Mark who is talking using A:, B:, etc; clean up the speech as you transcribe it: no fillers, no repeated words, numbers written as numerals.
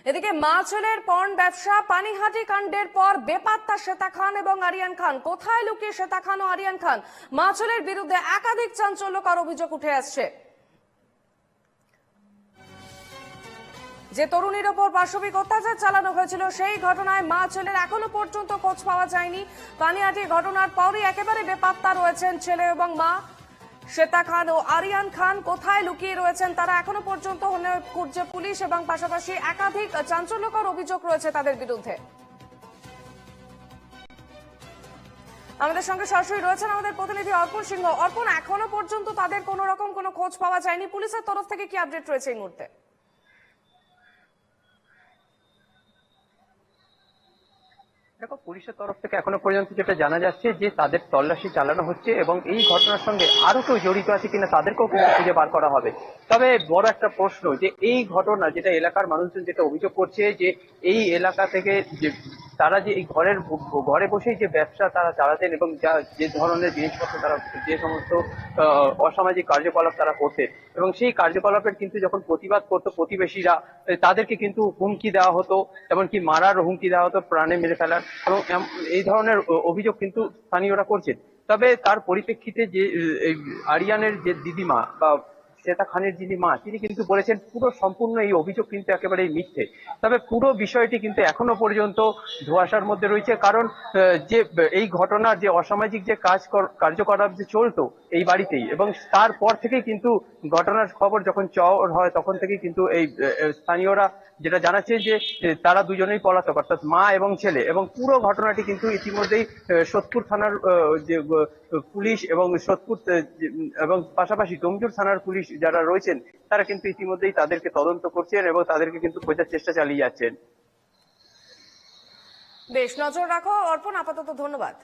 A: এদিকে মা ছেলের পর্ন ব্যবসা পানিহাটি কাণ্ডের পর বেপাত্তা শ্বেতা খান এবং আরিয়ান খান। কোথায় লুকিয়ে শ্বেতা খান ও আরিয়ান খান? মা ছেলের বিরুদ্ধে একাধিক চাঞ্চল্যকর অভিযোগ উঠে আসছে। যে তরুণীর ওপর পাশবিক অত্যাচার চালানো হয়েছিল সেই ঘটনায় মা ছেলের এখনো পর্যন্ত খোঁজ পাওয়া যায়নি। পানিহাটি ঘটনার পরই একেবারে বেপাত্তা রয়েছেন ছেলে এবং মা। শ্বেতা খান ও আরিয়ান খান কোথায় লুকিয়ে রয়েছেন তারা এখনো পর্যন্ত খুঁজছে পুলিশ, এবং পাশাপাশি একাধিক চাঞ্চল্যকর অভিযোগ রয়েছে তাদের বিরুদ্ধে। আমাদের সঙ্গে সরাসরি রয়েছেন আমাদের প্রতিনিধি অর্পণ সিংহ। অর্পণ, এখনো পর্যন্ত তাদের কোনো রকম কোনো খোঁজ পাওয়া যায়নি, পুলিশের তরফ থেকে কি আপডেট রয়েছে এই মুহূর্তে?
B: দেখো, পুলিশের তরফ থেকে এখনো পর্যন্ত যেটা জানা যাচ্ছে যে তাদের তল্লাশি চালানো হচ্ছে এবং এই ঘটনার সঙ্গে আরো কেউ জড়িত আছে কিনা তাদেরকেও কিন্তু খুঁজে বার করা হবে। তবে বড় একটা প্রশ্ন যে এই ঘটনা যেটা এলাকার মানুষজন যেটা অভিযোগ করছে যে এই এলাকা থেকে যে তারা যে এই ঘরে বসেই যে ব্যবসা তারা চালাতেন এবং যে ধরনের জিনিসপত্র তারা যে সমস্ত অসামাজিক কার্যকলাপ তারা করতেন এবং সেই কার্যকলাপের কিন্তু যখন প্রতিবাদ করতো প্রতিবেশীরা তাদেরকে কিন্তু হুমকি দেওয়া হতো, এমনকি মারার হুমকি দেওয়া হতো, প্রাণে মেরে ফেলার, এবং এই ধরনের অভিযোগ কিন্তু স্থানীয়রা করছেন। তবে তার পরিপ্রেক্ষিতে যে আরিয়ানের যে দিদিমা বা শ্বেতা খানের যিনি মা তিনি কিন্তু বলেছেন পুরো সম্পূর্ণ এই অভিযোগ কিন্তু একেবারেই মিথ্যে। তবে পুরো বিষয়টি কিন্তু এখনো পর্যন্ত ধোঁয়াশার মধ্যে রয়েছে, কারণ যে এই ঘটনার যে অসামাজিক যে কার্যকলাপ যে চলতো এই বাড়িতেই, এবং তারপর থেকেই কিন্তু ঘটনার খবর যখন চওড় হয় তখন থেকেই কিন্তু এই স্থানীয়রা যেটা জানাচ্ছে যে তারা দুজনেই পলাতক, অর্থাৎ মা এবং ছেলে, এবং পুরো ঘটনাটি কিন্তু ইতিমধ্যেই সোদপুর থানার যে পুলিশ এবং সোদপুর এবং পাশাপাশি ডোমজুর থানার পুলিশ যারা রয়েছেন তারা কিন্তু ইতিমধ্যেই তাদেরকে তদন্ত করছেন এবং তাদেরকে কিন্তু খোঁজার চেষ্টা চালিয়ে যাচ্ছেন।
A: বেশ, নজর রাখো অর্পণ, আপাতত ধন্যবাদ।